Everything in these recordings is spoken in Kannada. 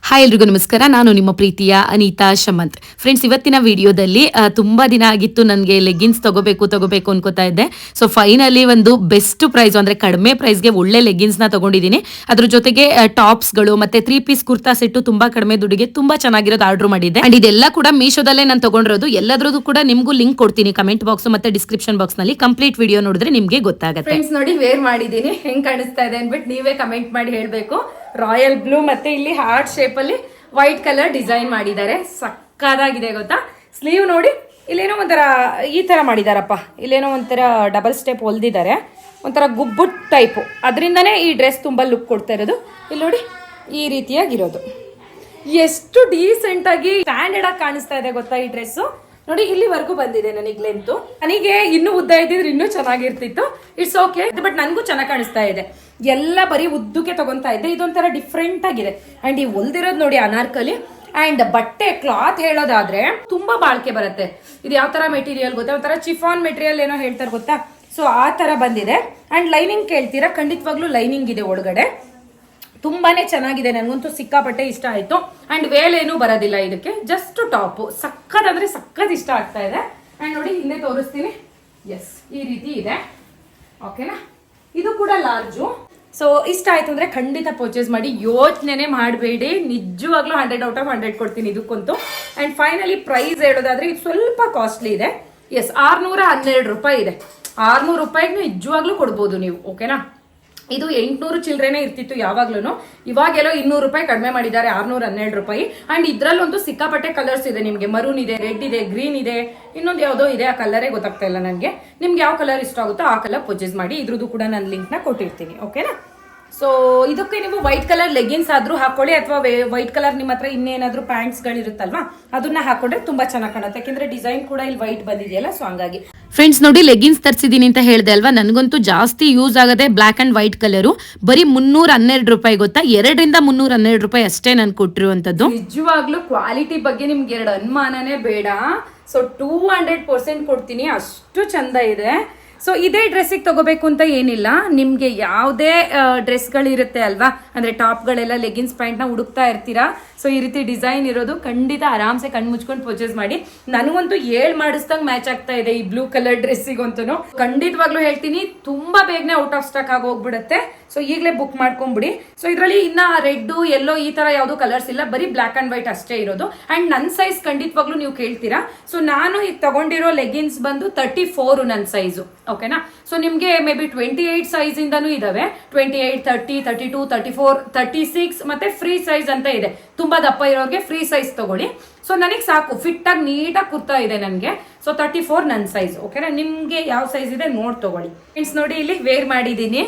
ಹಾಯ್ ಎಲ್ರಿಗೂ ನಮಸ್ಕಾರ. ನಾನು ನಿಮ್ಮ ಪ್ರೀತಿಯ ಅನಿತಾ ಶಮಂತ್. ಫ್ರೆಂಡ್ಸ್, ಇವತ್ತಿನ ವಿಡಿಯೋದಲ್ಲಿ ತುಂಬ ದಿನ ಆಗಿತ್ತು ನನಗೆ ಲೆಗ್ಗಿನ್ಸ್ ತಗೋಬೇಕು ಅನ್ಕೋತಾ ಇದ್ದೆ. ಸೊ ಫೈನಲಿ ಒಂದು ಬೆಸ್ಟ್ ಪ್ರೈಸ್ ಅಂದರೆ ಕಡಿಮೆ ಪ್ರೈಸ್ಗೆ ಒಳ್ಳೆ ಲೆಗ್ಗಿನ್ಸ್ನ ತಗೊಂಡಿದ್ದೀನಿ. ಅದ್ರ ಜೊತೆಗೆ ಟಾಪ್ಸ್ಗಳು ಮತ್ತೆ 3 ಪೀಸ್ ಕುರ್ತಾ ಸೆಟ್ಟು ತುಂಬಾ ಕಡಿಮೆ ದುಡ್ಡಿಗೆ ತುಂಬಾ ಚೆನ್ನಾಗಿರೋದು ಆರ್ಡರ್ ಮಾಡಿದ್ದೆ. ಅಂಡ್ ಇದೆಲ್ಲ ಕೂಡ ಮೀಶೋದಲ್ಲೇ ನಾನು ತಗೊಂಡಿರೋದು. ಎಲ್ಲದ್ರದ್ದು ಕೂಡ ನಿಮಗೂ ಲಿಂಕ್ ಕೊಡ್ತೀನಿ ಕಮೆಂಟ್ ಬಾಕ್ಸ್ ಮತ್ತೆ ಡಿಸ್ಕ್ರಿಪ್ಷನ್ ಬಾಕ್ಸ್ ನಲ್ಲಿ. ಕಂಪ್ಲೀಟ್ ವಿಡಿಯೋ ನೋಡಿದ್ರೆ ನಿಮಗೆ ಗೊತ್ತಾಗುತ್ತೆ. ಫ್ರೆಂಡ್ಸ್, ನೋಡಿ ವೇರ್ ಮಾಡಿದ್ದೀನಿ, ಹೆಂಗ್ ಕಾಣಿಸ್ತಾ ಇದೆ ಅನ್ಬಿಟ್ಟು ನೀವೇ ಕಮೆಂಟ್ ಮಾಡಿ ಹೇಳ್ಬೇಕು. ರಾಯಲ್ ಬ್ಲೂ ಮತ್ತೆ ಇಲ್ಲಿ ಹಾರ್ಟ್ ಶೇಪ್ ಅಲ್ಲಿ ವೈಟ್ ಕಲರ್ ಡಿಸೈನ್ ಮಾಡಿದ್ದಾರೆ. ಸಕ್ಕದಾಗಿದೆ ಗೊತ್ತಾ. ಸ್ಲೀವ್ ನೋಡಿ, ಇಲ್ಲೇನೋ ಒಂಥರ ಈ ತರ ಮಾಡಿದಾರಪ್ಪ. ಇಲ್ಲೇನೋ ಒಂಥರ ಡಬಲ್ ಸ್ಟೆಪ್ ಹೊಲ್ದಿದ್ದಾರೆ, ಒಂಥರ ಗುಬ್ಬುಟ್ ಟೈಪು. ಅದರಿಂದನೇ ಈ ಡ್ರೆಸ್ ತುಂಬಾ ಲುಕ್ ಕೊಡ್ತಾ ಇರೋದು. ಇಲ್ಲಿ ನೋಡಿ, ಈ ರೀತಿಯಾಗಿರೋದು ಎಷ್ಟು ಡೀಸೆಂಟ್ ಆಗಿ ಸ್ಟ್ಯಾಂಡರ್ಡ್ ಆಗಿ ಕಾಣಿಸ್ತಾ ಇದೆ ಗೊತ್ತಾ ಈ ಡ್ರೆಸ್. ನೋಡಿ, ಇಲ್ಲಿವರೆಗೂ ಬಂದಿದೆ ನನಗೆ ಲೆಂತ್. ನನಗೆ ಇನ್ನೂ ಉದ್ದ ಇದ್ದಿದ್ರೆ ಇನ್ನೂ ಚೆನ್ನಾಗಿರ್ತಿತ್ತು. ಇಟ್ಸ್ ಓಕೆ, ಬಟ್ ನನಗೂ ಚೆನ್ನಾಗಿ ಕಾಣಿಸ್ತಾ ಇದೆ. ಎಲ್ಲ ಬರೀ ಉದ್ದಕ್ಕೆ ತಗೊಂತಾ ಇದ್ದೆ. ಇದೊಂಥರ ಡಿಫ್ರೆಂಟ್ ಆಗಿದೆ. ಅಂಡ್ ಈ ಹೊಲ್ದಿರೋದು ನೋಡಿ ಅನಾರ್ಕಲಿ. ಅಂಡ್ ಬಟ್ಟೆ ಕ್ಲಾತ್ ಹೇಳೋದಾದ್ರೆ ತುಂಬಾ ಬಾಳ್ಕೆ ಬರುತ್ತೆ. ಇದು ಯಾವ ತರ ಮೆಟೀರಿಯಲ್ ಗೊತ್ತಾ, ಒಂಥರ ಚಿಫಾನ್ ಮೆಟೀರಿಯಲ್ ಏನೋ ಹೇಳ್ತಾರೆ ಗೊತ್ತಾ. ಸೊ ಆ ತರ ಬಂದಿದೆ. ಅಂಡ್ ಲೈನಿಂಗ್ ಕೇಳ್ತೀರಾ, ಖಂಡಿತವಾಗ್ಲೂ ಲೈನಿಂಗ್ ಇದೆ ಒಳಗಡೆ. ತುಂಬಾನೇ ಚೆನ್ನಾಗಿದೆ, ನನಗಂತೂ ಸಿಕ್ಕಾಪಟ್ಟೆ ಇಷ್ಟ ಆಯ್ತು. ಅಂಡ್ ವೇಲೇನು ಬರೋದಿಲ್ಲ ಇದಕ್ಕೆ, ಜಸ್ಟ್ ಟಾಪ್. ಸಕ್ಕತ್ ಅಂದ್ರೆ ಸಕ್ಕತ್ ಇಷ್ಟ ಆಗ್ತಾ ಇದೆ. ಅಂಡ್ ನೋಡಿ, ಹಿಂದೆ ತೋರಿಸ್ತೀನಿ. ಎಸ್, ಈ ರೀತಿ ಇದೆ. ಓಕೆನಾ, ಇದು ಕೂಡ ಲಾರ್ಜು. ಸೊ ಇಷ್ಟ ಆಯ್ತು ಅಂದ್ರೆ ಖಂಡಿತ ಪರ್ಚೇಸ್ ಮಾಡಿ, ಯೋಚನೆ ಮಾಡಬೇಡಿ. ನಿಜವಾಗ್ಲೂ 100 ಔಟ್ ಆಫ್ 100 ಕೊಡ್ತೀನಿ ಇದಕ್ಕಂತೂ. ಅಂಡ್ ಫೈನಲಿ ಪ್ರೈಸ್ ಹೇಳೋದಾದ್ರೆ ಇದು ಸ್ವಲ್ಪ ಕಾಸ್ಟ್ಲಿ ಇದೆ. ಎಸ್, 612 ರೂಪಾಯಿ ಇದೆ. 600 ರೂಪಾಯಿಗೆ ನಿಜವಾಗ್ಲೂ ಕೊಡ್ಬೋದು ನೀವು. ಓಕೆನಾ, ಇದು 800 ಚಿಲ್ಡ್ರೇನೆ ಇರ್ತಿತ್ತು ಯಾವಾಗ್ಲೂ. ಇವಾಗೆಲ್ಲೋ 200 ರೂಪಾಯಿ ಕಡಿಮೆ ಮಾಡಿದ್ದಾರೆ, 612 ರೂಪಾಯಿ. ಅಂಡ್ ಇದ್ರಲ್ಲೊಂದು ಸಿಕ್ಕಾಪಟ್ಟೆ ಕಲರ್ಸ್ ಇದೆ ನಿಮಗೆ. ಮರೂನ್ ಇದೆ, ರೆಡ್ ಇದೆ, ಗ್ರೀನ್ ಇದೆ, ಇನ್ನೊಂದು ಯಾವುದೋ ಇದೆ. ಆ ಕಲರೇ ಗೊತ್ತಾಗ್ತಾ ಇಲ್ಲ ನನಗೆ. ನಿಮ್ಗೆ ಯಾವ ಕಲರ್ ಇಷ್ಟ ಆಗುತ್ತೋ ಆ ಕಲರ್ ಪರ್ಚೇಸ್ ಮಾಡಿ. ಇದ್ರದ್ದು ಕೂಡ ನಾನು ಲಿಂಕ್ನ ಕೊಟ್ಟಿರ್ತೀನಿ. ಓಕೆನಾ. ಸೊ ಇದಕ್ಕೆ ನೀವು ವೈಟ್ ಕಲರ್ ಲೆಗಿನ್ಸ್ ಆದ್ರೂ ಹಾಕೊಳ್ಳಿ, ಅಥವಾ ವೈಟ್ ಕಲರ್ ನಿಮ್ಮ ಹತ್ರ ಇನ್ನೇನಾದ್ರೂ ಪ್ಯಾಂಟ್ಸ್ಗಳಿರುತ್ತಲ್ವಾ ಅದನ್ನ ಹಾಕೊಂಡ್ರೆ ತುಂಬಾ ಚೆನ್ನಾಗಿ ಕಾಣುತ್ತೆ. ಯಾಕೆಂದ್ರೆ ಡಿಸೈನ್ ಕೂಡ ಇಲ್ಲಿ ವೈಟ್ ಬಂದಿದೆಯಲ್ಲ, ಸೊ ಹಂಗಾಗಿ. ಫ್ರೆಂಡ್ಸ್ ನೋಡಿ, ಲೆಗಿನ್ಸ್ ತರಿಸಿದೀನಿ ಅಂತ ಹೇಳಿದೆ ಅಲ್ವಾ. ನನಗಂತೂ ಜಾಸ್ತಿ ಯೂಸ್ ಆಗದೆ ಬ್ಲಾಕ್ ಅಂಡ್ ವೈಟ್ ಕಲರು. ಬರೀ 312 ರೂಪಾಯಿ ಗೊತ್ತಾ. 2ರಿಂದ 312 ರೂಪಾಯಿ ಅಷ್ಟೇ ನಾನು ಕೊಟ್ಟಿರುವಂತದ್ದು. ನಿಜವಾಗ್ಲೂ ಕ್ವಾಲಿಟಿ ಬಗ್ಗೆ ನಿಮ್ಗೆ ಎರಡು ಅನುಮಾನನೇ ಬೇಡ. ಸೊ 200% ಕೊಡ್ತೀನಿ, ಅಷ್ಟು ಚಂದ ಇದೆ. ಸೊ ಇದೇ ಡ್ರೆಸ್ಸಿಗೆ ತಗೋಬೇಕು ಅಂತ ಏನಿಲ್ಲ. ನಿಮ್ಗೆ ಯಾವುದೇ ಡ್ರೆಸ್ಗಳಿರುತ್ತೆ ಅಲ್ವಾ, ಅಂದ್ರೆ ಟಾಪ್ಗಳೆಲ್ಲ ಲೆಗಿನ್ಸ್ ಪ್ಯಾಂಟ್ನ ಹುಡುಕ್ತಾ ಇರ್ತೀರಾ. ಸೊ ಈ ರೀತಿ ಡಿಸೈನ್ ಇರೋದು ಖಂಡಿತ ಆರಾಮ್ಸೆ ಕಣ್ ಮುಚ್ಕೊಂಡು ಪರ್ಚೇಸ್ ಮಾಡಿ. ನನಗಂತೂ 7 ಮಾಡಿಸ್ದಂಗ್ ಮ್ಯಾಚ್ ಆಗ್ತಾ ಇದೆ ಈ ಬ್ಲೂ ಕಲರ್ ಡ್ರೆಸ್ಸಿಗಂತೂ. ಖಂಡಿತವಾಗ್ಲೂ ಹೇಳ್ತೀನಿ, ತುಂಬಾ ಬೇಗನೆ ಔಟ್ ಆಫ್ ಸ್ಟಾಕ್ ಆಗಿ ಹೋಗ್ಬಿಡುತ್ತೆ. ಸೊ ಈಗಲೇ ಬುಕ್ ಮಾಡ್ಕೊಂಡ್ಬಿಡಿ. ಸೊ ಇದರಲ್ಲಿ ಇನ್ನ ರೆಡ್, ಯೆಲ್ಲೋ ಈ ತರ ಯಾವ್ದು ಕಲರ್ಸ್ ಇಲ್ಲ, ಬರೀ ಬ್ಲಾಕ್ ಅಂಡ್ ವೈಟ್ ಅಷ್ಟೇ ಇರೋದು. ಅಂಡ್ ನನ್ನ ಸೈಜ್ ಖಂಡಿತವಾಗ್ಲೂ ನೀವು ಕೇಳ್ತೀರಾ. ಸೊ ನಾನು ಈಗ ತಗೊಂಡಿರೋ ಲೆಗಿನ್ಸ್ ಬಂದು 34 ನನ್ನ ಸೈಜು. ಓಕೆನಾ. ಸೊ ನಿಮ್ಗೆ ಮೇ ಬಿ 28 ಸೈಜ್ ಇಂದಾನು ಇದಾವೆ. 28, 30, 32, 34, 36 ಮತ್ತೆ ಫ್ರೀ ಸೈಜ್ ಅಂತ ಇದೆ. ತುಂಬಾ ದಪ್ಪ ಇರೋರಿಗೆ ಫ್ರೀ ಸೈಜ್ ತಗೊಳ್ಳಿ. ಸೊ ನನಗೆ ಸಾಕು, ಫಿಟ್ ಆಗಿ ನೀಟಾಗಿ ಕುರ್ತಾ ಇದೆ ನನಗೆ. ಸೊ 34 ನನ್ನ ಸೈಜ್. ಓಕೆನಾ. ನಿಮ್ಗೆ ಯಾವ ಸೈಜ್ ಇದೆ ನೋಡ್ ತಗೊಳ್ಳಿ. ಫ್ರೆಂಡ್ಸ್ ನೋಡಿ, ಇಲ್ಲಿ ವೇರ್ ಮಾಡಿದೀನಿ.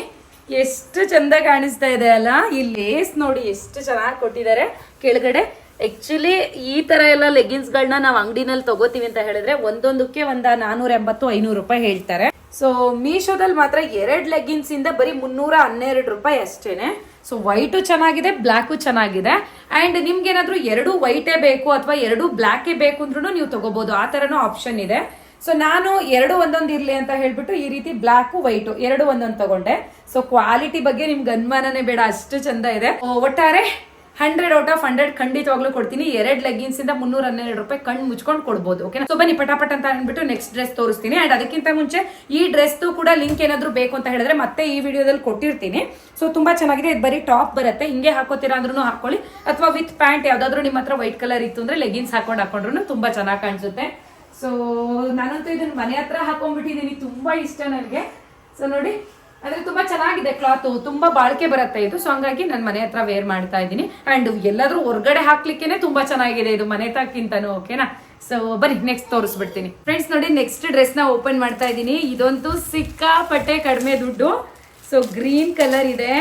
ಎಷ್ಟು ಚಂದ ಕಾಣಿಸ್ತಾ ಇದೆ ಅಲ್ಲ. ಈ ಲೇಸ್ ನೋಡಿ ಎಷ್ಟು ಚೆನ್ನಾಗಿ ಕೊಟ್ಟಿದ್ದಾರೆ ಕೆಳಗಡೆ. ಆಕ್ಚುಲಿ ಈ ತರ ಎಲ್ಲ ಲೆಗಿನ್ಸ್ ಗಳನ್ನ ನಾವು ಅಂಗಡಿನಲ್ಲಿ ತಗೋತೀವಿ ಅಂತ ಹೇಳಿದ್ರೆ ಒಂದೊಂದಕ್ಕೆ 480-500 ರೂಪಾಯಿ ಹೇಳ್ತಾರೆ. ಸೊ ಮೀಶೋದಲ್ಲಿ ಮಾತ್ರ 2 ಲೆಗಿನ್ಸ್ ಇಂದ ಬರೀ 312 ರೂಪಾಯಿ ಅಷ್ಟೇನೆ. ಸೊ ವೈಟು ಚೆನ್ನಾಗಿದೆ, ಬ್ಲ್ಯಾಕು ಚೆನ್ನಾಗಿದೆ. ಅಂಡ್ ನಿಮ್ಗೆ ಏನಾದ್ರು 2 ವೈಟೇ ಬೇಕು ಅಥವಾ 2 ಬ್ಲ್ಯಾಕೇ ಬೇಕು ಅಂದ್ರೂ ನೀವು ತಗೋಬಹುದು. ಆ ತರನೂ ಆಪ್ಷನ್ ಇದೆ. ಸೊ ನಾನು 2 ಒಂದೊಂದು ಇರ್ಲಿ ಅಂತ ಹೇಳ್ಬಿಟ್ಟು ಈ ರೀತಿ ಬ್ಲ್ಯಾಕು ವೈಟು 2 ಒಂದೊಂದು ತಗೊಂಡೆ. ಸೊ ಕ್ವಾಲಿಟಿ ಬಗ್ಗೆ ನಿಮ್ಗೆ ಅನುಮಾನನೇ ಬೇಡ, ಅಷ್ಟು ಚಂದ ಇದೆ. ಒಟ್ಟಾರೆ 100 ಔಟ್ ಆಫ್ 100 ಖಂಡಿತವಾಗ್ಲೂ ಕೊಡ್ತೀನಿ. 2 ಲೆಗಿನ್ಸ್ ಇಂದ 312 ರೂಪಾಯಿ ಕಣ್ಣು ಮುಚ್ಕೊಂಡು ಕೊಡ್ಬೋದು. ಓಕೆ. ಸೊ ಬನ್ನಿ ಪಟಾಪಟ್ ಅಂತ ಅಂದ್ಬಿಟ್ಟು ನೆಕ್ಸ್ಟ್ ಡ್ರೆಸ್ ತೋರಿಸ್ತೀನಿ. ಅಂಡ್ ಅದಕ್ಕಿಂತ ಮುಂಚೆ ಈ ಡ್ರೆಸ್ ಕೂಡ ಲಿಂಕ್ ಏನಾದ್ರು ಬೇಕು ಅಂತ ಹೇಳಿದ್ರೆ ಮತ್ತೆ ಈ ವಿಡಿಯೋದಲ್ಲಿ ಕೊಟ್ಟಿರ್ತೀನಿ. ಸೊ ತುಂಬಾ ಚೆನ್ನಾಗಿದೆ. ಇದು ಬರೀ ಟಾಪ್ ಬರುತ್ತೆ, ಹಿಂಗೆ ಹಾಕೋತೀರಾ ಅಂದ್ರೂ ಹಾಕೊಳ್ಳಿ, ಅಥವಾ ವಿತ್ ಪ್ಯಾಂಟ್ ಯಾವ್ದಾದ್ರು ನಿಮ್ಮ ಹತ್ರ ವೈಟ್ ಕಲರ್ ಇತ್ತು ಅಂದ್ರೆ ಲೆಗಿನ್ಸ್ ಹಾಕೊಂಡ್ರು ತುಂಬಾ ಚೆನ್ನಾಗಿ ಕಾಣಿಸುತ್ತೆ. ಸೊ ನಾನಂತೂ ಇದನ್ನ ಮನೆ ಹತ್ರ ಹಾಕೊಂಡ್ಬಿಟ್ಟಿದ್ದೀನಿ, ತುಂಬಾ ಇಷ್ಟ ನನಗೆ. ಸೊ ನೋಡಿ, ಅಂದ್ರೆ ತುಂಬಾ ಚೆನ್ನಾಗಿದೆ ಕ್ಲಾತ್, ತುಂಬಾ ಬಾಳ್ಕೆ ಬರುತ್ತೆ ಇದು. ಸೊ ಹಂಗಾಗಿ ನಾನು ಮನೆ ಹತ್ರ ವೇರ್ ಮಾಡ್ತಾ ಇದ್ದೀನಿ. ಅಂಡ್ ಎಲ್ಲಾದ್ರೂ ಹೊರಗಡೆ ಹಾಕ್ಲಿಕ್ಕೇನೆ ತುಂಬಾ ಚೆನ್ನಾಗಿದೆ ಇದು ಮನೆ ತಕ್ಕಿಂತನೂ. ಓಕೆನಾ. ಸೊ ಬರೀ ನೆಕ್ಸ್ಟ್ ತೋರಿಸ್ಬಿಡ್ತೀನಿ. ಫ್ರೆಂಡ್ಸ್ ನೋಡಿ, ನೆಕ್ಸ್ಟ್ ಡ್ರೆಸ್ ನ ಓಪನ್ ಮಾಡ್ತಾ ಇದ್ದೀನಿ. ಇದಂತೂ ಸಿಕ್ಕಾಪಟ್ಟೆ ಕಡಿಮೆ ದುಡ್ಡು. ಸೊ ಗ್ರೀನ್ ಕಲರ್ ಇದೆ.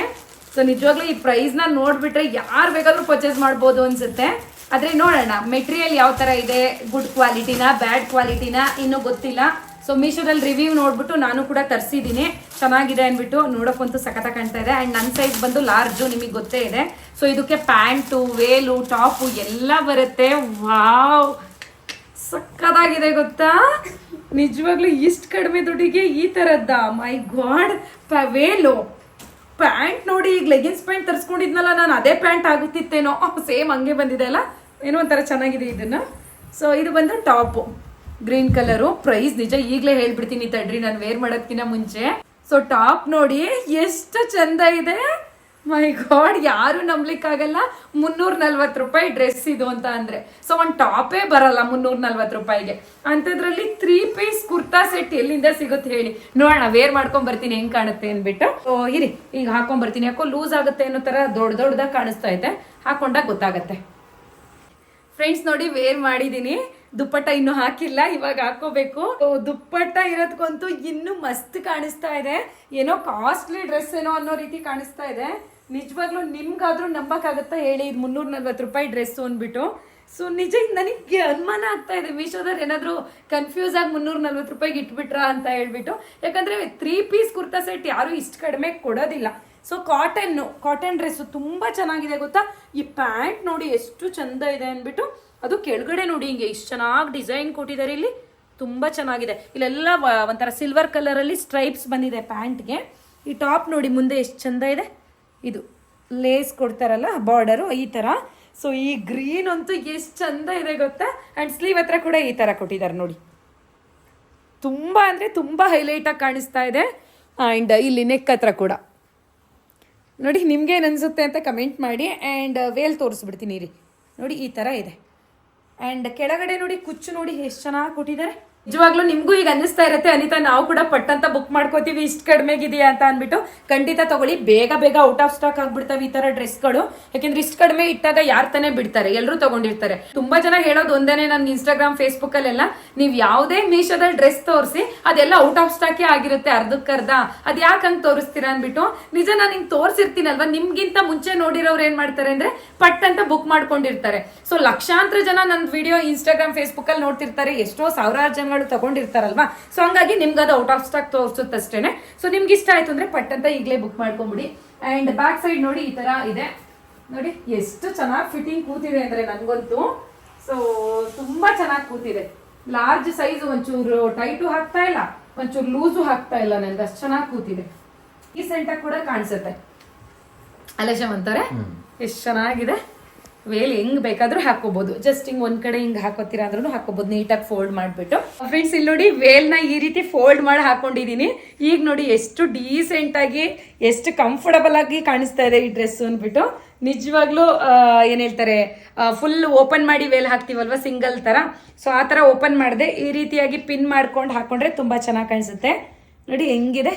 ಸೊ ನಿಜವಾಗ್ಲೂ ಈ ಪ್ರೈಸ್ ನ ನೋಡ್ಬಿಟ್ರೆ ಯಾರು ಬೇಕಾದ್ರೂ ಪರ್ಚೇಸ್ ಮಾಡ್ಬೋದು ಅನ್ಸುತ್ತೆ. ಆದ್ರೆ ನೋಡೋಣ ಮೆಟೀರಿಯಲ್ ಯಾವ ತರ ಇದೆ, ಗುಡ್ ಕ್ವಾಲಿಟಿನ ಬ್ಯಾಡ್ ಕ್ವಾಲಿಟಿನ ಇನ್ನೂ ಗೊತ್ತಿಲ್ಲ. ಸೊ ಮೀಶೋದಲ್ಲಿ ರಿವ್ಯೂ ನೋಡ್ಬಿಟ್ಟು ನಾನು ಕೂಡ ತರಿಸಿದ್ದೀನಿ, ಚೆನ್ನಾಗಿದೆ ಅಂದ್ಬಿಟ್ಟು. ನೋಡೋಕ್ಕಂತೂ ಸಖತ್ತ ಕಾಣ್ತಾ ಇದೆ. ಆ್ಯಂಡ್ ನನ್ನ ಸೈಜ್ ಬಂದು ಲಾರ್ಜು, ನಿಮಗೆ ಗೊತ್ತೇ ಇದೆ. ಸೊ ಇದಕ್ಕೆ ಪ್ಯಾಂಟು, ವೇಲು, ಟಾಪು ಎಲ್ಲ ಬರುತ್ತೆ. ವಾವ್, ಸಕ್ಕತ್ತಾಗಿದೆ ಗೊತ್ತಾ. ನಿಜವಾಗ್ಲೂ ಇಷ್ಟು ಕಡಿಮೆ ದುಡ್ಡಿಗೆ ಈ ಥರದ್ದ, ಮೈ ಗಾಡ್. ವೇಲು ಪ್ಯಾಂಟ್ ನೋಡಿ, ಈಗ ಲೆಗಿನ್ಸ್ ಪ್ಯಾಂಟ್ ತರಿಸ್ಕೊಂಡಿದ್ನಲ್ಲ ನಾನು, ಅದೇ ಪ್ಯಾಂಟ್ ಆಗುತ್ತಿತ್ತೇನೋ, ಸೇಮ್ ಹಂಗೆ ಬಂದಿದೆ ಅಲ್ಲ, ಏನೋ ಒಂಥರ ಚೆನ್ನಾಗಿದೆ ಇದನ್ನು. ಸೊ ಇದು ಬಂದು ಟಾಪು ಗ್ರೀನ್ ಕಲರು. ಪ್ರೈಸ್ ನಿಜ ಈಗಲೇ ಹೇಳ್ಬಿಡ್ತೀನಿ ತಡ್ರಿ, ನಾನು ವೇರ್ ಮಾಡೋದಕ್ಕಿಂತ ಮುಂಚೆ. ಸೊ ಟಾಪ್ ನೋಡಿ ಎಷ್ಟು ಚಂದ ಇದೆ, ಮೈ ಗಾಡ್, ಯಾರು ನಂಬ್ಲಿಕ್ಕಾಗಲ್ಲ. 340 ರೂಪಾಯಿ ಡ್ರೆಸ್ ಇದು ಅಂತ ಅಂದ್ರೆ, ಸೊ ಒಂದು ಟಾಪೇ ಬರಲ್ಲ 340 ರೂಪಾಯಿಗೆ. ಅಂಥದ್ರಲ್ಲಿ 3 ಪೀಸ್ ಕುರ್ತಾ ಸೆಟ್ ಎಲ್ಲಿಂದ ಸಿಗುತ್ತೆ ಹೇಳಿ? ನೋಡೋಣ, ವೇರ್ ಮಾಡ್ಕೊಂಡ್ ಬರ್ತೀನಿ ಹೆಂಗ್ ಕಾಣುತ್ತೆ ಅಂದ್ಬಿಟ್ಟು. ಇರಿ ಈಗ ಹಾಕೊಂಡ್ ಬರ್ತೀನಿ, ಯಾಕೋ ಲೂಸ್ ಆಗುತ್ತೆ ಅನ್ನೋ ತರ ದೊಡ್ಡದಾಗಿ ಕಾಣಿಸ್ತಾ ಇದೆ, ಹಾಕೊಂಡಾಗ ಗೊತ್ತಾಗತ್ತೆ. ಫ್ರೆಂಡ್ಸ್ ನೋಡಿ, ವೇರ್ ಮಾಡಿದೀನಿ, ದುಪ್ಪಟ್ಟ ಇನ್ನೂ ಹಾಕಿಲ್ಲ, ಇವಾಗ ಹಾಕೋಬೇಕು. ದುಪ್ಪಟ್ಟ ಇರೋದಕ್ಕಂತೂ ಇನ್ನೂ ಮಸ್ತ್ ಕಾಣಿಸ್ತಾ ಇದೆ, ಏನೋ ಕಾಸ್ಟ್ಲಿ ಡ್ರೆಸ್ ಏನೋ ಅನ್ನೋ ರೀತಿ ಕಾಣಿಸ್ತಾ ಇದೆ. ನಿಜವಾಗ್ಲೂ ನಿಮ್ಗಾದ್ರೂ ನಂಬಕ್ಕಾಗತ್ತಾ ಹೇಳಿ, ಇದು 340 ರೂಪಾಯಿ ಡ್ರೆಸ್ಸು ಅಂದ್ಬಿಟ್ಟು. ಸೊ ನಿಜ ನನಗೆ ಅನುಮಾನ ಆಗ್ತಾ ಇದೆ, ಮೀಶೋದವ್ರು ಏನಾದರೂ ಕನ್ಫ್ಯೂಸ್ ಆಗಿ 340 ರೂಪಾಯಿಗೆ ಇಟ್ಬಿಟ್ರಾ ಅಂತ ಹೇಳ್ಬಿಟ್ಟು. ಯಾಕಂದ್ರೆ 3 ಪೀಸ್ ಕುರ್ತಾ ಸೆಟ್ ಯಾರು ಇಷ್ಟು ಕಡಿಮೆ ಕೊಡೋದಿಲ್ಲ. ಸೊ ಕಾಟನ್ ಡ್ರೆಸ್ಸು ತುಂಬ ಚೆನ್ನಾಗಿದೆ ಗೊತ್ತಾ. ಈ ಪ್ಯಾಂಟ್ ನೋಡಿ ಎಷ್ಟು ಚಂದ ಇದೆ ಅಂದ್ಬಿಟ್ಟು, ಅದು ಕೆಳಗಡೆ ನೋಡಿ ಹಿಂಗೆ ಇಷ್ಟು ಚೆನ್ನಾಗಿ ಡಿಸೈನ್ ಕೊಟ್ಟಿದ್ದಾರೆ ಇಲ್ಲಿ, ತುಂಬ ಚೆನ್ನಾಗಿದೆ. ಇಲ್ಲೆಲ್ಲ ಒಂಥರ ಸಿಲ್ವರ್ ಕಲರಲ್ಲಿ ಸ್ಟ್ರೈಪ್ಸ್ ಬಂದಿದೆ ಪ್ಯಾಂಟ್ಗೆ. ಈ ಟಾಪ್ ನೋಡಿ ಮುಂದೆ ಎಷ್ಟು ಚಂದ ಇದೆ, ಇದು ಲೇಸ್ ಕೊಡ್ತಾರಲ್ಲ ಬಾರ್ಡರು ಈ ಥರ. ಸೊ ಈ ಗ್ರೀನ್ ಅಂತೂ ಎಷ್ಟು ಚಂದ ಇದೆ ಗೊತ್ತಾ. ಆ್ಯಂಡ್ ಸ್ಲೀವ್ ಹತ್ರ ಕೂಡ ಈ ಥರ ಕೊಟ್ಟಿದ್ದಾರೆ ನೋಡಿ, ತುಂಬ ಅಂದರೆ ತುಂಬ ಹೈಲೈಟಾಗಿ ಕಾಣಿಸ್ತಾ ಇದೆ. ಆ್ಯಂಡ್ ಇಲ್ಲಿ ನೆಕ್ ಹತ್ರ ಕೂಡ ನೋಡಿ, ನಿಮ್ಗೇನು ಅನಿಸುತ್ತೆ ಅಂತ ಕಮೆಂಟ್ ಮಾಡಿ. ಆ್ಯಂಡ್ ವೇಲ್ ತೋರಿಸ್ಬಿಡ್ತೀನಿ ರೀ, ನೋಡಿ ಈ ಥರ ಇದೆ. ಆ್ಯಂಡ್ ಕೆಳಗಡೆ ನೋಡಿ ಕುಚ್ಚು ನೋಡಿ ಎಷ್ಟು ಚೆನ್ನಾಗಿ ಕೊಟ್ಟಿದ್ದಾರೆ. ನಿಜವಾಗ್ಲೂ ನಿಮಗೂ ಈಗ ಅನ್ನಿಸ್ತಾ ಇರುತ್ತೆ, ಅನಿತಾ ನಾವು ಕೂಡ ಪಟ್ಟಂತ ಬುಕ್ ಮಾಡ್ಕೋತೀವಿ ಇಷ್ಟು ಕಡಿಮೆಗಿದೆಯಾ ಅಂತ ಅಂದ್ಬಿಟ್ಟು. ಖಂಡಿತ ತಗೊಳ್ಳಿ, ಬೇಗ ಔಟ್ ಆಫ್ ಸ್ಟಾಕ್ ಆಗ್ಬಿಡ್ತಾವೆ ಈ ಥರ ಡ್ರೆಸ್ಗಳು. ಯಾಕೆಂದ್ರೆ ಇಷ್ಟು ಕಡಿಮೆ ಇಟ್ಟಾಗ ಯಾರು ತಾನೇ ಬಿಡ್ತಾರೆ, ಎಲ್ಲರೂ ತಗೊಂಡಿರ್ತಾರೆ. ತುಂಬಾ ಜನ ಹೇಳೋದು ಒಂದೇನೆ, ನನ್ಗೆ ಇನ್ಸ್ಟಾಗ್ರಾಮ್ ಫೇಸ್ಬುಕ್ಕಲ್ಲೆಲ್ಲ ನೀವು ಯಾವುದೇ ಮೀಶೋದಲ್ಲಿ ಡ್ರೆಸ್ ತೋರಿಸಿ ಅದೆಲ್ಲ ಔಟ್ ಆಫ್ ಸ್ಟಾಕೇ ಆಗಿರುತ್ತೆ ಅರ್ಧಕ್ಕರ್ಧ, ಅದು ಯಾಕೆ ಹಂಗೆ ತೋರಿಸ್ತೀರಾ ಅಂದ್ಬಿಟ್ಟು. ನಿಜ ನಾನು ಹಿಂಗೆ ತೋರಿಸಿರ್ತೀನಲ್ವಾ, ನಿಮ್ಗಿಂತ ಮುಂಚೆ ನೋಡಿರೋರು ಏನ್ ಮಾಡ್ತಾರೆ ಅಂದ್ರೆ ಪಟ್ಟಂತ ಬುಕ್ ಮಾಡ್ಕೊಂಡಿರ್ತಾರೆ. ಸೊ ಲಕ್ಷಾಂತರ ಜನ ನನ್ನ ವಿಡಿಯೋ ಇನ್ಸ್ಟಾಗ್ರಾಮ್ ಫೇಸ್ಬುಕ್ಕಲ್ಲಿ ನೋಡ್ತಿರ್ತಾರೆ, ಎಷ್ಟೋ ಸಾವಿರಾರು ಜನ ತಗೊಂಡಿರ್ತಾರಲ್ವಾ. ಸೊ ಹಂಗಾಗಿ ನಿಮ್ಗೆ ಅದು ಔಟ್ ಆಫ್ ಸ್ಟಾಕ್ ತೋರಿಸುತ್ತಷ್ಟೇನೆ. ಸೊ ನಿಮ್ಗೆ ಇಷ್ಟ ಆಯ್ತು ಅಂದ್ರೆ ಪಟ್ಟಂತ ಈಗಲೇ ಬುಕ್ ಮಾಡ್ಕೊಂಬಿಡಿ. ಅಂಡ್ ಬ್ಯಾಕ್ ಸೈಡ್ ನೋಡಿ ಈ ತರ ಇದೆ ನೋಡಿ, ಎಷ್ಟು ಚೆನ್ನಾಗಿ ಫಿಟ್ಟಿಂಗ್ ಕೂತಿದೆ ಅಂದ್ರೆ ನನ್ಗಂತೂ. ಸೊ ತುಂಬಾ ಚೆನ್ನಾಗಿ ಕೂತಿದೆ. ಲಾರ್ಜ್ ಸೈಜ್, ಒಂಚೂರು ಟೈಟು ಹಾಕ್ತಾ ಇಲ್ಲ, ಒಂಚೂರು ಲೂಸು ಹಾಕ್ತಾ ಇಲ್ಲ, ನನ್ಗೆ ಅಷ್ಟು ಚೆನ್ನಾಗಿ ಕೂತಿದೆ. ಈ ಸೆಂಟಾಗಿ ಕೂಡ ಕಾಣಿಸುತ್ತೆ ಅಲಶಮ್ ಅಂತಾರೆ, ಎಷ್ಟು ಚೆನ್ನಾಗಿದೆ. ವೇಲ್ ಹೆಂಗ್ ಬೇಕಾದ್ರೂ ಹಾಕೋಬಹುದು, ಜಸ್ಟ್ ಹಿಂಗ್ ಒಂದ್ ಕಡೆ ಹಿಂಗ್ ಹಾಕೋತೀರಾ ಅಂದ್ರೂ ಹಾಕೋಬಹುದು, ನೀಟಾಗಿ ಫೋಲ್ಡ್ ಮಾಡ್ಬಿಟ್ಟು. ಫ್ರೆಂಡ್ಸ್ ಇಲ್ಲಿ ನೋಡಿ, ವೇಲ್ನ ಈ ರೀತಿ ಫೋಲ್ಡ್ ಮಾಡಿ ಹಾಕೊಂಡಿದೀನಿ. ಈಗ ನೋಡಿ ಎಷ್ಟು ಡೀಸೆಂಟ್ ಆಗಿ, ಎಷ್ಟು ಕಂಫರ್ಟಬಲ್ ಆಗಿ ಕಾಣಿಸ್ತಾ ಇದೆ ಈ ಡ್ರೆಸ್ ಅಂದ್ಬಿಟ್ಟು. ನಿಜವಾಗ್ಲೂ ಏನ್ ಹೇಳ್ತಾರೆ, ಫುಲ್ ಓಪನ್ ಮಾಡಿ ವೇಲ್ ಹಾಕ್ತಿವಲ್ವಾ ಸಿಂಗಲ್ ತರ, ಸೊ ಆ ತರ ಓಪನ್ ಮಾಡದೆ ಈ ರೀತಿಯಾಗಿ ಪಿನ್ ಮಾಡ್ಕೊಂಡು ಹಾಕೊಂಡ್ರೆ ತುಂಬಾ ಚೆನ್ನಾಗಿ ಕಾಣಿಸುತ್ತೆ. ನೋಡಿ ಹೆಂಗಿದೆ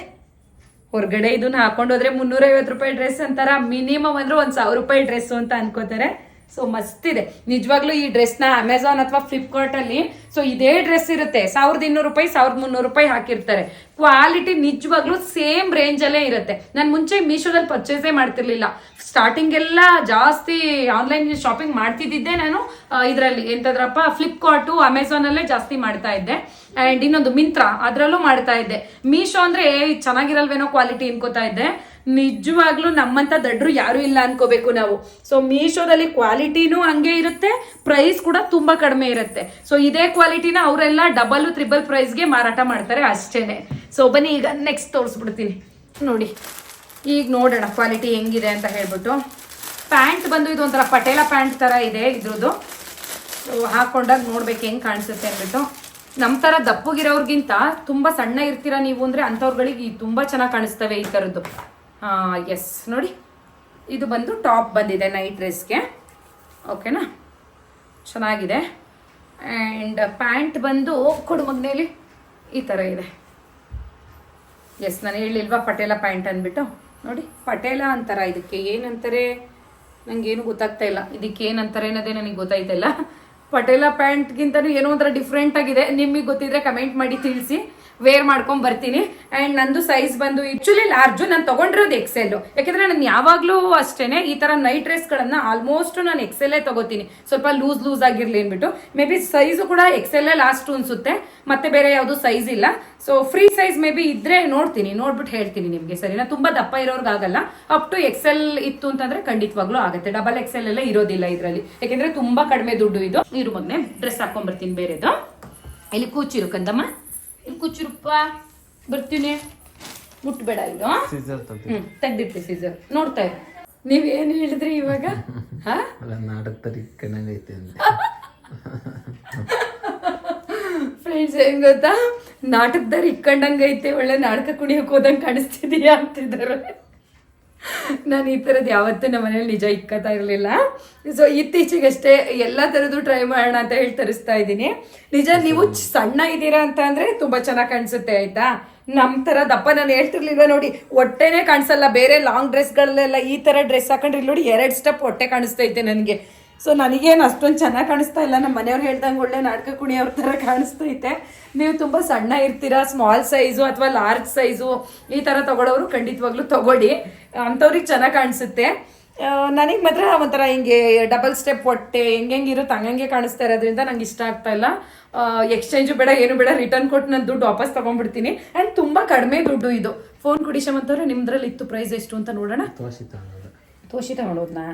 ಹೊರಗಡೆ. ಇದನ್ನ ಹಾಕೊಂಡು ಹೋದ್ರೆ 350 ರೂಪಾಯಿ ಡ್ರೆಸ್ ಅಂತಾರ, ಮಿನಿಮಮ್ ಅಂದ್ರೆ 1000 ರೂಪಾಯಿ ಡ್ರೆಸ್ ಅಂತ ಅನ್ಕೋತಾರೆ. ಸೊ ಮಸ್ತ್ ಇದೆ ನಿಜವಾಗ್ಲೂ ಈ ಡ್ರೆಸ್ನ. ಅಮೆಝಾನ್ ಅಥವಾ ಫ್ಲಿಪ್ಕಾರ್ಟ್ ಅಲ್ಲಿ ಸೊ ಇದೇ ಡ್ರೆಸ್ ಇರುತ್ತೆ, 1200 ರೂಪಾಯಿ 1300 ರೂಪಾಯಿ ಹಾಕಿರ್ತಾರೆ. ಕ್ವಾಲಿಟಿ ನಿಜವಾಗ್ಲೂ ಸೇಮ್ ರೇಂಜ್ ಅಲ್ಲೇ ಇರುತ್ತೆ. ನಾನು ಮುಂಚೆ ಮೀಶೋದಲ್ಲಿ ಪರ್ಚೇಸೇ ಮಾಡ್ತಿರ್ಲಿಲ್ಲ, ಸ್ಟಾರ್ಟಿಂಗ್ ಎಲ್ಲ ಜಾಸ್ತಿ ಆನ್ಲೈನ್ ಶಾಪಿಂಗ್ ಮಾಡ್ತಿದ್ದೆ ನಾನು. ಇದರಲ್ಲಿ ಎಂತದ್ರಪ್ಪ, ಫ್ಲಿಪ್ಕಾರ್ಟು ಅಮೆಝಾನ್ ಅಲ್ಲೇ ಜಾಸ್ತಿ ಮಾಡ್ತಾ ಇದ್ದೆ. ಅಂಡ್ ಇನ್ನೊಂದು ಮಿಂತ್ರಾ, ಅದ್ರಲ್ಲೂ ಮಾಡ್ತಾ ಇದ್ದೆ. ಮೀಶೋ ಅಂದ್ರೆ ಚೆನ್ನಾಗಿರಲ್ವೇನೋ ಕ್ವಾಲಿಟಿ ಅನ್ಕೋತಾ ಇದ್ದೆ. ನಿಜವಾಗ್ಲೂ ನಮ್ಮಂತ ದಡ್ರು ಯಾರು ಇಲ್ಲ ಅನ್ಕೋಬೇಕು ನಾವು. ಸೊ ಮೀಶೋದಲ್ಲಿ ಕ್ವಾಲಿಟಿನೂ ಹಂಗೆ ಇರುತ್ತೆ, ಪ್ರೈಸ್ ಕೂಡ ತುಂಬಾ ಕಡಿಮೆ ಇರುತ್ತೆ. ಸೊ ಇದೇ ಕ್ವಾಲಿಟಿನ ಅವರೆಲ್ಲ ಡಬಲ್ ತ್ರಿಬಲ್ ಪ್ರೈಸ್ಗೆ ಮಾರಾಟ ಮಾಡ್ತಾರೆ ಅಷ್ಟೇನೆ. ಸೊ ಬನ್ನಿ ಈಗ ನೆಕ್ಸ್ಟ್ ತೋರಿಸ್ಬಿಡ್ತೀನಿ ನೋಡಿ. ಈಗ ನೋಡೋಣ ಕ್ವಾಲಿಟಿ ಹೆಂಗಿದೆ ಅಂತ ಹೇಳ್ಬಿಟ್ಟು. ಪ್ಯಾಂಟ್ ಬಂದು ಇದು ಒಂಥರ ಪಟೇಲ ಪ್ಯಾಂಟ್ ತರ ಇದೆ ಇದ್ರದ್ದು. ಸೊ ಹಾಕೊಂಡಾಗ ನೋಡ್ಬೇಕು ಹೆಂಗ್ ಕಾಣಿಸುತ್ತೆ ಅಂದ್ಬಿಟ್ಟು. ನಮ್ಮ ತರ ದಪ್ಪಗಿರೋರ್ಗಿಂತ ತುಂಬಾ ಸಣ್ಣ ಇರ್ತೀರಾ ನೀವು ಅಂದ್ರೆ ಅಂಥವ್ರುಗಳಿಗೆ ತುಂಬಾ ಚೆನ್ನಾಗಿ ಕಾಣಿಸ್ತವೆ ಈ ತರದ್ದು. ಎಸ್ ನೋಡಿ, ಇದು ಬಂದು ಟಾಪ್ ಬಂದಿದೆ ನೈಟ್ ಡ್ರೆಸ್ಗೆ, ಓಕೆನಾ, ಚೆನ್ನಾಗಿದೆ. ಆ್ಯಂಡ್ ಪ್ಯಾಂಟ್ ಬಂದು ಕೊಡುಮಗ್ನೇಲಿ ಈ ಥರ ಇದೆ. ಎಸ್ ನಾನು ಹೇಳಿಲ್ವಾ ಪಟೇಲ ಪ್ಯಾಂಟ್ ಅಂದ್ಬಿಟ್ಟು. ನೋಡಿ ಪಟೇಲ ಅಂತಾರ, ಇದಕ್ಕೆ ಏನಂತಾರೆ ನಂಗೇನು ಗೊತ್ತಾಗ್ತಾ ಇಲ್ಲ, ಇದಕ್ಕೆ ಏನಂತಾರೆ ಅನ್ನೋದೇ ನನಗೆ ಗೊತ್ತಾಯ್ತಾ ಇಲ್ಲ. ಪಟೇಲ ಪ್ಯಾಂಟ್ಗಿಂತನೂ ಏನೋ ಒಂಥರ ಡಿಫ್ರೆಂಟ್ ಆಗಿದೆ. ನಿಮಗೆ ಗೊತ್ತಿದ್ರೆ ಕಮೆಂಟ್ ಮಾಡಿ ತಿಳಿಸಿ, ವೇರ್ ಮಾಡ್ಕೊಂಡ್ ಬರ್ತೀನಿ. ಅಂಡ್ ನಂದು ಸೈಜ್ ಬಂದು ಆಕ್ಚುಲಿ ಲಾರ್ಜು, ನಾನು ತಗೊಂಡಿರೋದು ಎಕ್ಸೆಲ್. ಯಾಕಂದ್ರೆ ನಾನು ಯಾವಾಗ್ಲೂ ಅಷ್ಟೇನೆ ಈ ತರ ನೈಟ್ ಡ್ರೆಸ್ ಗಳನ್ನ ಆಲ್ಮೋಸ್ಟ್ ನಾನು ಎಕ್ಸೆಲ್ಲೇ ತಗೋತೀನಿ, ಸ್ವಲ್ಪ ಲೂಸ್ ಆಗಿರ್ಲಿ ಅಂದ್ಬಿಟ್ಟು. ಮೇ ಬಿ ಸೈಜು ಕೂಡ ಎಕ್ಸೆಲ್ಲೇ ಲಾಸ್ಟ್ ಅನ್ಸುತ್ತೆ, ಮತ್ತೆ ಬೇರೆ ಯಾವುದು ಸೈಜ್ ಇಲ್ಲ. So free size may be ಇದ್ರೆ ನೋಡ್ತೀನಿ, ನೋಡ್ಬಿಟ್ಟು ಹೇಳ್ತೀನಿ ನಿಮ್ಗೆ, ಸರಿನಾ. ತುಂಬಾ ದಪ್ಪ ಇರೋರ್ಗಾಗಲ್ಲ, ಅಪ್ ಟು ಎಕ್ಸೆಲ್ ಇತ್ತು ಅಂತಂದ್ರೆ ಖಂಡಿತವಾಗ್ಲೂ ಆಗುತ್ತೆ. ಡಬಲ್ ಎಕ್ಸೆಲ್ ಎಲ್ಲ ಇರೋದಿಲ್ಲ ಇದರಲ್ಲಿ, ಯಾಕಂದ್ರೆ ತುಂಬಾ ಕಡಿಮೆ ದುಡ್ಡು ಇದು. ಇರು ಮಗ್ನೆ, ಡ್ರೆಸ್ ಹಾಕೊಂಡ್ ಬರ್ತೀನಿ ಬೇರೆದು. ಇಲ್ಲಿ ಕೂಚಿರು ಕಂದಮ್ಮ, ಇಲ್ಲಿ ಕೂಚಿರುಪ್ಪ, ಬರ್ತೀನಿ. ಮುಟ್ಬೇಡ ಇದು. ಸೀಸರ್ ತರ್ತೀನಿ. ತೆಗ್ದಿಟ್ಟೆ ಸೀಸರ್. ನೋಡ್ತಾ ಇರಿ. ನೀವೇನು ಹೇಳಿದ್ರಿ ಇವಾಗ? ಹಾ, ನಾಟಕ ತರಿ ಕಣ್ಣಂಗೈತೆ ಅಂತ. ಫ್ರೆಂಡ್ಸ್ ಏನ್ ಗೊತ್ತಾ, ನಾಟಕದಲ್ಲಿ ಇಕ್ಕಂಡಂಗೈತೆ, ಒಳ್ಳೆ ನಾಟಕ ಕುಣಿಯಕ್ಕೆ ಹೋದಂಗೆ ಕಾಣಿಸ್ತಿದೀಯಾ ಅಂತಿದ್ದಾರೆ. ನಾನು ಈ ಥರದ್ದು ಯಾವತ್ತೂ ನಮ್ಮ ಮನೇಲಿ ನಿಜ ಇಕ್ಕತಾ ಇರಲಿಲ್ಲ. ಸೊ ಇತ್ತೀಚೆಗಷ್ಟೇ ಎಲ್ಲ ಥರದ್ದು ಟ್ರೈ ಮಾಡೋಣ ಅಂತ ಹೇಳಿ ತರಿಸ್ತಾ ಇದ್ದೀನಿ. ನಿಜ ನೀವು ಸಣ್ಣ ಇದ್ದೀರಾ ಅಂತ ಅಂದರೆ ತುಂಬ ಚೆನ್ನಾಗಿ ಕಾಣಿಸುತ್ತೆ ಆಯಿತಾ. ನಮ್ಮ ಥರ ದಪ್ಪ ನಾನು ಹೇಳ್ತಿರ್ಲಿಲ್ವ ನೋಡಿ, ಹೊಟ್ಟೆನೇ ಕಾಣಿಸಲ್ಲ. ಬೇರೆ ಲಾಂಗ್ ಡ್ರೆಸ್ಗಳಲ್ಲೆಲ್ಲ ಈ ಥರ ಡ್ರೆಸ್ ಹಾಕೊಂಡ್ರೆ ನೋಡಿ 2 ಸ್ಟೆಪ್ ಹೊಟ್ಟೆ ಕಾಣಿಸ್ತೈತೆ ನನಗೆ. ಸೊ ನನಗೇನು ಅಷ್ಟೊಂದು ಚೆನ್ನಾಗಿ ಕಾಣಿಸ್ತಾ ಇಲ್ಲ. ನಮ್ಮ ಮನೆಯವ್ರು ಹೇಳ್ದಂಗೆ ಒಳ್ಳೆ ನಾಟಕ ಕುಣಿಯೋರ ಥರ ಕಾಣಿಸ್ತೈತೆ. ನೀವು ತುಂಬ ಸಣ್ಣ ಇರ್ತೀರಾ, ಸ್ಮಾಲ್ ಸೈಜು ಅಥವಾ ಲಾರ್ಜ್ ಸೈಜು ಈ ಥರ ತೊಗೊಳೋರು ಖಂಡಿತವಾಗ್ಲೂ ತೊಗೊಳ್ಳಿ, ಅಂಥವ್ರಿಗೆ ಚೆನ್ನಾಗಿ ಕಾಣಿಸುತ್ತೆ. ನನಗೆ ಮಾತ್ರ ಒಂಥರ ಹಿಂಗೆ ಡಬಲ್ ಸ್ಟೆಪ್ ಹೊಟ್ಟೆ ಹೆಂಗಿರುತ್ತೆ ಹಂಗಂಗೆ ಕಾಣಿಸ್ತಾ ಇರೋದ್ರಿಂದ ನಂಗೆ ಇಷ್ಟ ಆಗ್ತಾ ಇಲ್ಲ. ಎಕ್ಸ್ಚೇಂಜು ಬೇಡ, ಏನು ಬೇಡ, ರಿಟರ್ನ್ ಕೊಟ್ಟು ನಾನು ದುಡ್ಡು ವಾಪಸ್ ತೊಗೊಂಡ್ಬಿಡ್ತೀನಿ. ಆ್ಯಂಡ್ ತುಂಬ ಕಡಿಮೆ ದುಡ್ಡು ಇದು. ಫೋನ್ ಕೊಡಿ ಶಮಂತವ್ರೆ, ನಿಮ್ದ್ರಲ್ಲಿ ಇತ್ತು ಪ್ರೈಸ್ ಎಷ್ಟು ಅಂತ ನೋಡೋಣ. ತೋಷಿತ ನೋಡೋದನ್ನ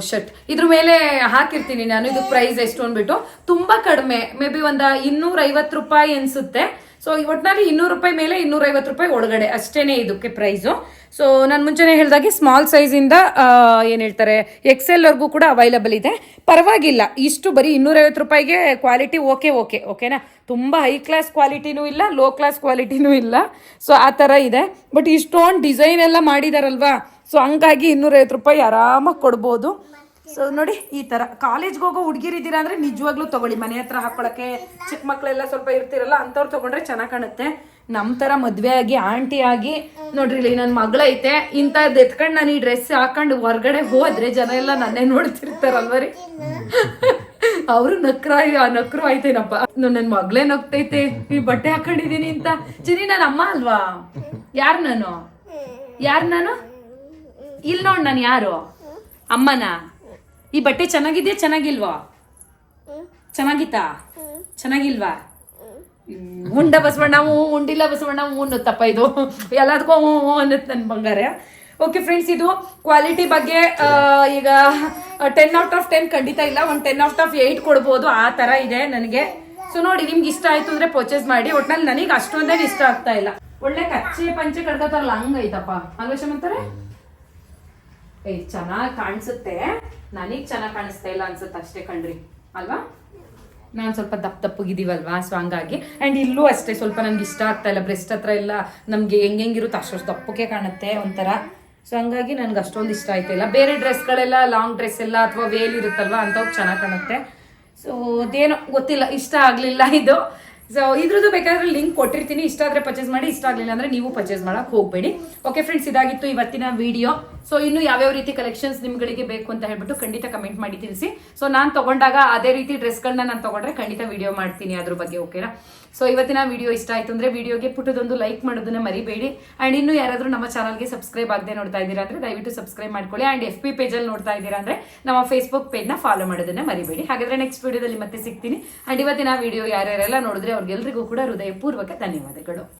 ಶರ್ಟ್ ಇದ್ರ ಮೇಲೆ ಹಾಕಿರ್ತೀನಿ ನಾನು, ಇದು ಪ್ರೈಸ್ ಎಷ್ಟು ಅಂದ್ಬಿಟ್ಟು. ತುಂಬ ಕಡಿಮೆ, ಮೇ ಬಿ ಒಂದು 250 ರೂಪಾಯಿ ಅನಿಸುತ್ತೆ. ಸೊ ಒಟ್ಟಿನಲ್ಲಿ 200 ರೂಪಾಯಿ ಮೇಲೆ 250 ರೂಪಾಯಿ ಒಳಗಡೆ ಅಷ್ಟೇನೆ ಇದಕ್ಕೆ ಪ್ರೈಸು. ಸೊ ನಾನು ಮುಂಚೆನೇ ಹೇಳಿದಾಗೆ ಸ್ಮಾಲ್ ಸೈಜಿಂದ ಏನು ಹೇಳ್ತಾರೆ XL ಕೂಡ ಅವೈಲಬಲ್ ಇದೆ. ಪರವಾಗಿಲ್ಲ, ಇಷ್ಟು ಬರೀ 250 ರೂಪಾಯಿಗೆ ಕ್ವಾಲಿಟಿ ಓಕೆನಾ. ತುಂಬ ಹೈ ಕ್ಲಾಸ್ ಕ್ವಾಲಿಟಿನೂ ಇಲ್ಲ, ಲೋ ಕ್ಲಾಸ್ ಕ್ವಾಲಿಟಿನೂ ಇಲ್ಲ. ಸೊ ಆ ಥರ ಇದೆ. ಬಟ್ ಇಷ್ಟೊಂದು ಡಿಸೈನ್ ಎಲ್ಲ ಮಾಡಿದಾರಲ್ವಾ, ಸೊ ಹಂಗಾಗಿ 250 ರೂಪಾಯಿ ಆರಾಮಾಗಿ ಕೊಡ್ಬೋದು. ಸೊ ನೋಡಿ, ಈ ಥರ ಕಾಲೇಜ್ಗೆ ಹೋಗೋ ಹುಡುಗಿರಿದ್ದೀರಾ ಅಂದರೆ ನಿಜವಾಗ್ಲೂ ತೊಗೊಳ್ಳಿ. ಮನೆ ಹತ್ರ ಹಾಕ್ಕೊಳ್ಳೋಕ್ಕೆ ಚಿಕ್ಕ ಮಕ್ಕಳೆಲ್ಲ ಸ್ವಲ್ಪ ಇರ್ತಿರಲ್ಲ, ಅಂಥವ್ರು ತೊಗೊಂಡ್ರೆ ಚೆನ್ನಾಗಿ ಕಾಣುತ್ತೆ. ನಮ್ಮ ಥರ ಮದುವೆ ಆಗಿ ಆಂಟಿ ಆಗಿ ನೋಡ್ರಿ, ಇಲ್ಲಿ ನನ್ನ ಮಗಳೈತೆ, ಇಂಥದ್ದು ಎತ್ಕೊಂಡು ನಾನು ಈ ಡ್ರೆಸ್ ಹಾಕೊಂಡು ಹೊರಗಡೆ ಹೋದ್ರೆ ಜನ ಎಲ್ಲ ನನ್ನೇ ನೋಡ್ತಿರ್ತಾರಲ್ವ ರೀ. ಅವರು ನಕ್ರು ಆಯ್ತೇನಪ್ಪ, ನನ್ನ ಮಗಳೇ ನಗ್ತೈತೆ ಈ ಬಟ್ಟೆ ಹಾಕೊಂಡಿದೀನಿ ಅಂತ. ಚಿನಿ ನಾನು ಅಮ್ಮ ಅಲ್ವಾ? ಯಾರು ನಾನು ಇಲ್ಲಿ ನೋಡ್, ನಾನು ಯಾರು ಅಮ್ಮನ? ಈ ಬಟ್ಟೆ ಚೆನ್ನಾಗಿದ್ಯಾ ಚೆನ್ನಾಗಿಲ್ವಾ? ಚೆನ್ನಾಗಿತ್ತಾ ಚೆನ್ನಾಗಿಲ್ವಾ? ಉಂಡ ಬಸವಣ್ಣ ಉಂಡಿಲ್ಲ ಬಸವಣ್ಣ ಅನ್ನುತ್ತಪ್ಪ ಇದು ಎಲ್ಲದಕ್ಕೂ ಅನ್ನುತ್ತೆ ನನ್ನ ಬಂಗಾರ. ಓಕೆ ಫ್ರೆಂಡ್ಸ್, ಇದು ಕ್ವಾಲಿಟಿ ಬಗ್ಗೆ ಈಗ 10/10 ಖಂಡಿತ ಇಲ್ಲ, ಒಂದು 10/8 ಕೊಡ್ಬೋದು, ಆ ಥರ ಇದೆ ನನಗೆ. ಸೊ ನೋಡಿ, ನಿಮ್ಗೆ ಇಷ್ಟ ಆಯ್ತು ಅಂದ್ರೆ ಪರ್ಚೇಸ್ ಮಾಡಿ. ಒಟ್ನಲ್ಲಿ ನನಗೆ ಅಷ್ಟೊಂದೇನು ಇಷ್ಟ ಆಗ್ತಾ ಇಲ್ಲ. ಒಳ್ಳೆ ಕಚ್ಚೆ ಪಂಚೆ ಕಡ್ಕೋತಾರಲ್ಲ ಹಂಗೈತಪ್ಪ ಅಲ್ವಾ ಶಮಂತಾರೆ? ಚೆನ್ನಾಗಿ ಕಾಣಿಸುತ್ತೆ, ನನಗೆ ಚೆನ್ನಾಗಿ ಕಾಣಿಸ್ತಾ ಇಲ್ಲ ಅನ್ಸುತ್ತೆ ಅಷ್ಟೇ ಕಣ್ರಿ, ಅಲ್ವಾ? ನಾನು ಸ್ವಲ್ಪ ದಪ್ಪಗಿದ್ದೀವಲ್ವಾ, ಸೊ ಹಂಗಾಗಿ. ಆ್ಯಂಡ್ ಇಲ್ಲೂ ಅಷ್ಟೇ ಸ್ವಲ್ಪ ನನಗೆ ಇಷ್ಟ ಆಗ್ತಾ ಇಲ್ಲ. ಬ್ರೆಸ್ಟ್ ಹತ್ರ ಎಲ್ಲ ನಮಗೆ ಹೆಂಗಿರುತ್ತೆ ಅಷ್ಟೊಂದು ದಪ್ಪಕ್ಕೆ ಕಾಣುತ್ತೆ ಒಂಥರ. ಸೊ ಹಂಗಾಗಿ ನನಗೆ ಅಷ್ಟೊಂದು ಇಷ್ಟ ಆಯ್ತಿಲ್ಲ. ಬೇರೆ ಡ್ರೆಸ್ಗಳೆಲ್ಲ ಲಾಂಗ್ ಡ್ರೆಸ್ ಎಲ್ಲ ಅಥವಾ ವೇಲ್ ಇರುತ್ತಲ್ವ ಅಂಥವು ಚೆನ್ನಾಗಿ ಕಾಣುತ್ತೆ. ಸೊ ಅದೇನೋ ಗೊತ್ತಿಲ್ಲ, ಇಷ್ಟ ಆಗಲಿಲ್ಲ ಇದು. ಸೊ ಇದ್ರದ್ದು ಬೇಕಾದ್ರೆ ಲಿಂಕ್ ಕೊಟ್ಟಿರ್ತೀನಿ, ಇಷ್ಟ ಆದರೆ ಪರ್ಚೇಸ್ ಮಾಡಿ, ಇಷ್ಟ ಆಗಲಿಲ್ಲ ಅಂದರೆ ನೀವು ಪರ್ಚೇಸ್ ಮಾಡೋಕೆ ಹೋಗಬೇಡಿ. ಓಕೆ ಫ್ರೆಂಡ್ಸ್, ಇದಾಗಿತ್ತು ಇವತ್ತಿನ ವಿಡಿಯೋ. ಸೊ ಇನ್ನು ಯಾವ್ಯಾವ ರೀತಿ ಕಲೆಕ್ಷನ್ಸ್ ನಿಮ್ಗಳಿಗೆ ಬೇಕು ಅಂತ ಹೇಳ್ಬಿಟ್ಟು ಖಂಡಿತ ಕಮೆಂಟ್ ಮಾಡಿ ತಿಳಿಸಿ. ಸೊ ನಾನು ತಗೊಂಡಾಗ ಅದೇ ರೀತಿ ಡ್ರೆಸ್ಗಳನ್ನ ನಾನು ತಗೊಂಡ್ರೆ ಖಂಡಿತ ವಿಡಿಯೋ ಮಾಡ್ತೀನಿ ಅದ್ರ ಬಗ್ಗೆ, ಓಕೆನಾ? ಸೊ ಇವತ್ತಿನ ವಿಡಿಯೋ ಇಷ್ಟ ಆಯ್ತು ಅಂದರೆ ವಿಡಿಯೋಗೆ ಪುಟ್ಟದೊಂದು ಲೈಕ್ ಮಾಡೋದನ್ನ ಮರಿಬೇಡಿ. ಆ್ಯಂಡ್ ಇನ್ನು ಯಾರಾದರೂ ನಮ್ಮ ಚಾನಲ್ಗೆ ಸಬ್ಸ್ಕ್ರೈಬ್ ಆಗದೆ ನೋಡ್ತಾ ಇದ್ದೀರಾ ಅಂದರೆ ದಯವಿಟ್ಟು ಸಬ್ಸ್ಕ್ರೈಬ್ ಮಾಡ್ಕೊಳ್ಳಿ. ಆ್ಯಂಡ್ FB ಪೇಜಲ್ಲಿ ನೋಡ್ತಾ ಇದ್ದೀರಾ ಅಂದರೆ ನಮ್ಮ ಫೇಸ್ಬುಕ್ ಪೇಜ್ನ ಫಾಲೋ ಮಾಡೋದನ್ನ ಮರಿಬೇಡಿ. ಹಾಗಾದರೆ ನೆಕ್ಸ್ಟ್ ವಿಡಿಯೋದಲ್ಲಿ ಮತ್ತೆ ಸಿಗ್ತೀನಿ. ಆ್ಯಂಡ್ ಇವತ್ತಿನ ವಿಡಿಯೋ ಯಾರ್ಯಾರೆಲ್ಲ ನೋಡಿದ್ರೆ ಅವ್ರಿಗೆಲ್ರಿಗೂ ಕೂಡ ಹೃದಯಪೂರ್ವಕ ಧನ್ಯವಾದಗಳು.